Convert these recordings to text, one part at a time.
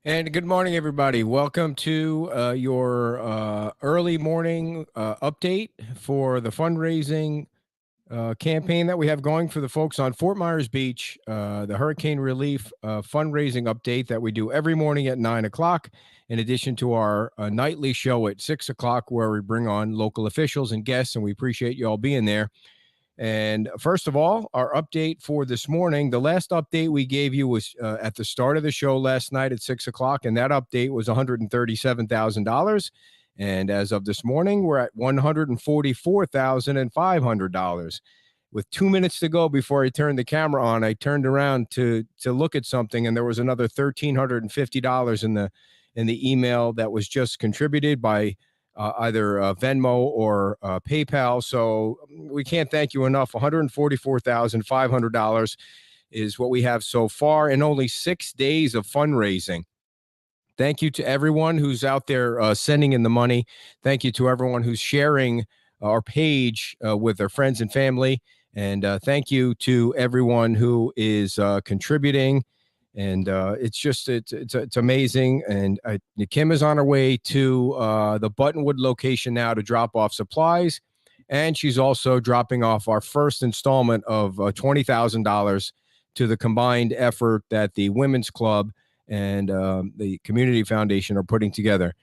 And good morning, everybody. Welcome to your early morning update for the fundraising campaign that we have going for the folks on Fort Myers Beach, the hurricane relief fundraising update that we do every morning at 9 o'clock, in addition to our nightly show at 6 o'clock, where we bring on local officials and guests, and we appreciate you all being there. And first of all, our update for this morning. The last update we gave you was at the start of the show last night at 6 o'clock, and that update was $137,000. And as of this morning, we're at $144,500. With 2 minutes to go before I turned the camera on, I turned around to look at something, and there was another $1,350 in the email that was just contributed by either Venmo or PayPal. So we can't thank you enough. $144,500 is what we have so far in only 6 days of fundraising. Thank you to everyone who's out there sending in the money. Thank you to everyone who's sharing our page with their friends and family. And thank you to everyone who is contributing. And it's amazing. And Kim is on her way to the Buttonwood location now to drop off supplies. And she's also dropping off our first installment of $20,000 to the combined effort that the Women's Club and the Community Foundation are putting together.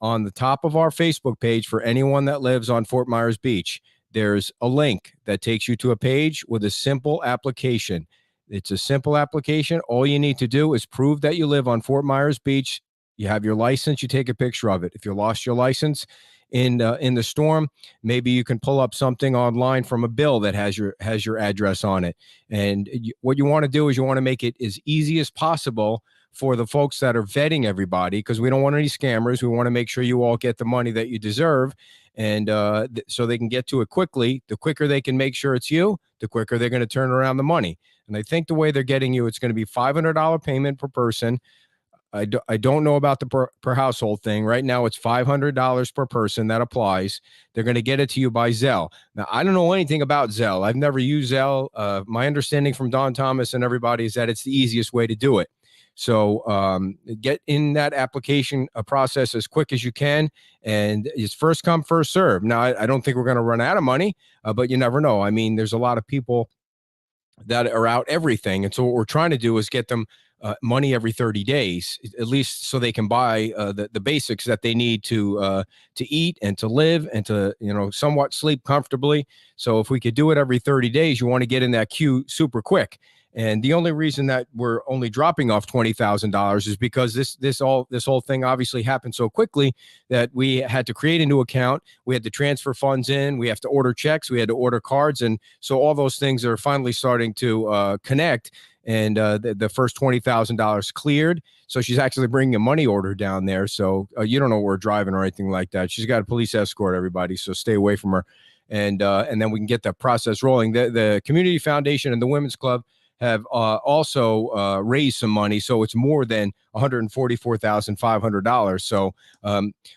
On the top of our Facebook page, for anyone that lives on Fort Myers Beach, there's a link that takes you to a page with a simple application. It's a simple application. All you need to do is prove that you live on Fort Myers Beach. You have your license. You take a picture of it. If you lost your license in the storm, maybe you can pull up something online from a bill that has your address on it. And what you want to do is you want to make it as easy as possible for the folks that are vetting everybody, because we don't want any scammers. We want to make sure you all get the money that you deserve. And so they can get to it quickly. The quicker they can make sure it's you, the quicker they're going to turn around the money. And I think the way they're getting you, it's going to be $500 payment per person. I don't know about the per household thing. Right now, it's $500 per person that applies. They're going to get it to you by Zelle. Now, I don't know anything about Zelle. I've never used Zelle. My understanding from Don Thomas and everybody is that it's the easiest way to do it. So get in that application process as quick as you can, and it's first come, first serve. Now, I don't think we're going to run out of money, but you never know. I mean, there's a lot of people that are out everything, and so what we're trying to do is get them money every 30 days, at least, so they can buy the basics that they need to eat and to live and to somewhat sleep comfortably. So if we could do it every 30 days, you want to get in that queue super quick. And the only reason that we're only dropping off $20,000 is because this whole thing obviously happened so quickly that we had to create a new account. We had to transfer funds in. We have to order checks. We had to order cards. And so all those things are finally starting to connect. And the first $20,000 cleared. So she's actually bringing a money order down there. So you don't know where we're driving or anything like that. She's got a police escort, everybody. So stay away from her. And then we can get that process rolling. The Community Foundation and the Women's Club have also raised some money. So it's more than $144,500. So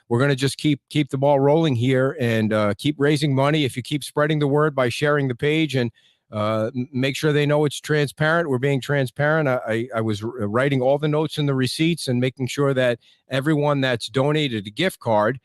we're going to just keep the ball rolling here and keep raising money. If you keep spreading the word by sharing the page and make sure they know it's transparent. We're being transparent. I was writing all the notes and the receipts and making sure that everyone that's donated a gift card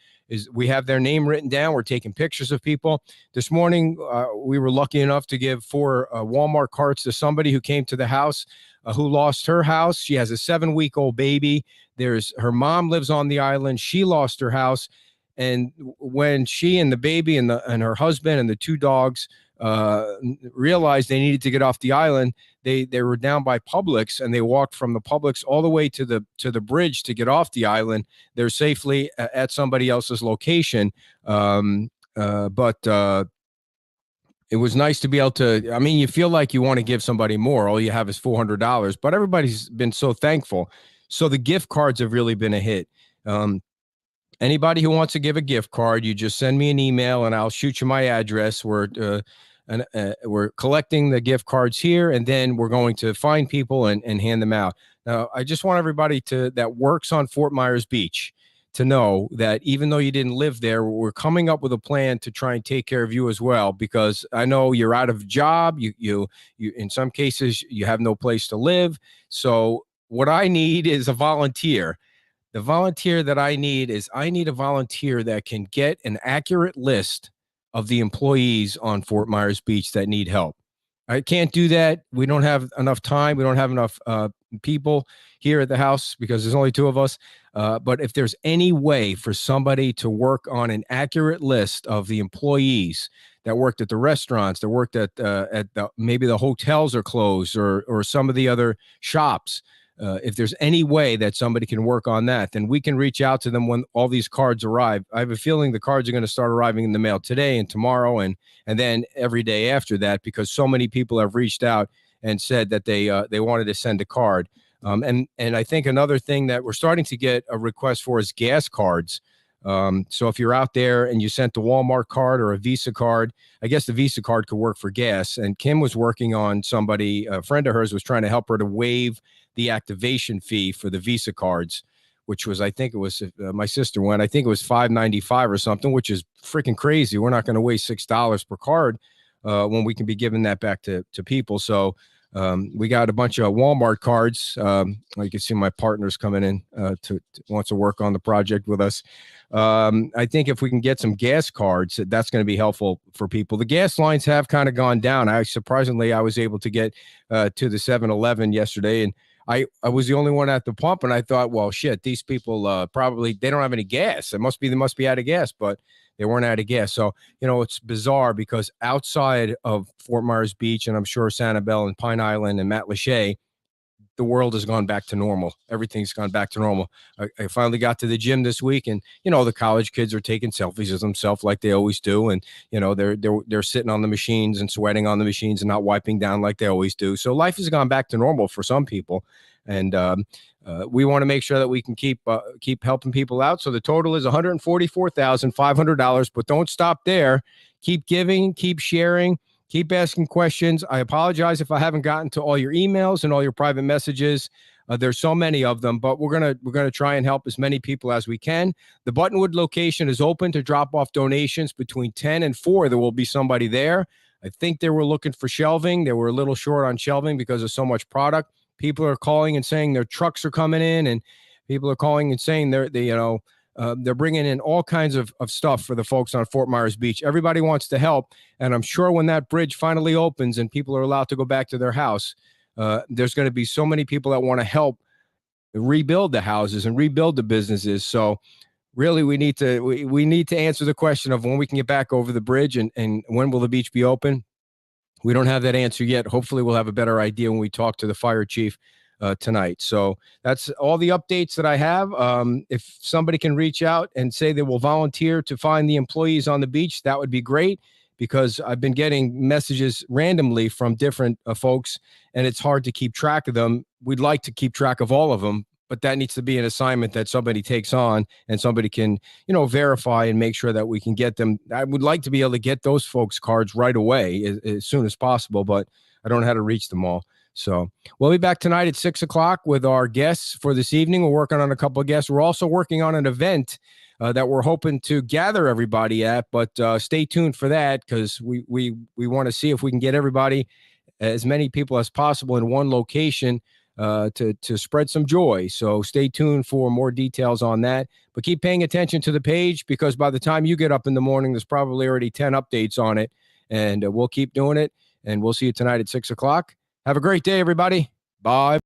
we have their name written down. We're taking pictures of people. This morning, we were lucky enough to give 4 Walmart carts to somebody who came to the house who lost her house. She has a 7-week-old baby. Her mom lives on the island. She lost her house. And when she and the baby and her husband and the 2 dogs realized they needed to get off the island, they were down by Publix, and they walked from the Publix all the way to the bridge to get off the island. They're safely at somebody else's location. But it was nice to be able to, I mean, you feel like you want to give somebody more. All you have is $400, but everybody's been so thankful. So the gift cards have really been a hit. Anybody who wants to give a gift card, you just send me an email and I'll shoot you my address. We're collecting the gift cards here, and then we're going to find people and hand them out. Now, I just want everybody that works on Fort Myers Beach to know that even though you didn't live there, we're coming up with a plan to try and take care of you as well, because I know you're out of job. You in some cases, you have no place to live. So what I need is a volunteer. The volunteer that I need is I need a volunteer that can get an accurate list of the employees on Fort Myers Beach that need help. I can't do that. We don't have enough time. We don't have enough people here at the house because there's only two of us. But if there's any way for somebody to work on an accurate list of the employees that worked at the restaurants, that worked at the maybe the hotels are closed or some of the other shops. If there's any way that somebody can work on that, then we can reach out to them when all these cards arrive. I have a feeling the cards are going to start arriving in the mail today and tomorrow and then every day after that, because so many people have reached out and said that they wanted to send a card. And I think another thing that we're starting to get a request for is gas cards. So if you're out there and you sent a Walmart card or a Visa card, I guess the Visa card could work for gas. And Kim was working on somebody, a friend of hers was trying to help her to waive the activation fee for the Visa cards, which was, I think it was my sister went, I think it was $5.95 or something, which is freaking crazy. We're not going to waste $6 per card when we can be giving that back to people. So we got a bunch of Walmart cards. You can see my partner's coming in to wants to work on the project with us. I think if we can get some gas cards, that's going to be helpful for people. The gas lines have kind of gone down. Surprisingly, I was able to get to the 7-Eleven yesterday, and I was the only one at the pump, and I thought, well, shit, these people probably they don't have any gas. They must be out of gas, but they weren't out of gas. So, it's bizarre because outside of Fort Myers Beach, and I'm sure Sanibel and Pine Island and Matlacha, the world has gone back to normal. Everything's gone back to normal. I finally got to the gym this week, and the college kids are taking selfies of themselves like they always do, and they're sitting on the machines and sweating on the machines and not wiping down like they always do. So life has gone back to normal for some people, and we want to make sure that we can keep helping people out. So the total is $144,500, but don't stop there. Keep giving, keep sharing. Keep asking questions. I apologize if I haven't gotten to all your emails and all your private messages. There's so many of them, but we're gonna try and help as many people as we can. The Buttonwood location is open to drop off donations between 10 and 4. There will be somebody there. I think they were looking for shelving. They were a little short on shelving because of so much product. People are calling and saying their trucks are coming in, and people are calling and saying they're bringing in all kinds of stuff for the folks on Fort Myers Beach. Everybody wants to help. And I'm sure when that bridge finally opens and people are allowed to go back to their house, there's going to be so many people that want to help rebuild the houses and rebuild the businesses. So really, we need to answer the question of when we can get back over the bridge and when will the beach be open. We don't have that answer yet. Hopefully we'll have a better idea when we talk to the fire chief tonight. So that's all the updates that I have. If somebody can reach out and say they will volunteer to find the employees on the beach, that would be great, because I've been getting messages randomly from different folks, and it's hard to keep track of them. We'd like to keep track of all of them, but that needs to be an assignment that somebody takes on and somebody can, verify and make sure that we can get them. I would like to be able to get those folks cards right away as soon as possible, but I don't know how to reach them all. So we'll be back tonight at 6:00 with our guests for this evening. We're working on a couple of guests. We're also working on an event that we're hoping to gather everybody at, but stay tuned for that, because we want to see if we can get everybody, as many people as possible, in one location to spread some joy. So stay tuned for more details on that. But keep paying attention to the page, because by the time you get up in the morning, there's probably already 10 updates on it, and we'll keep doing it. And we'll see you tonight at 6:00. Have a great day, everybody. Bye.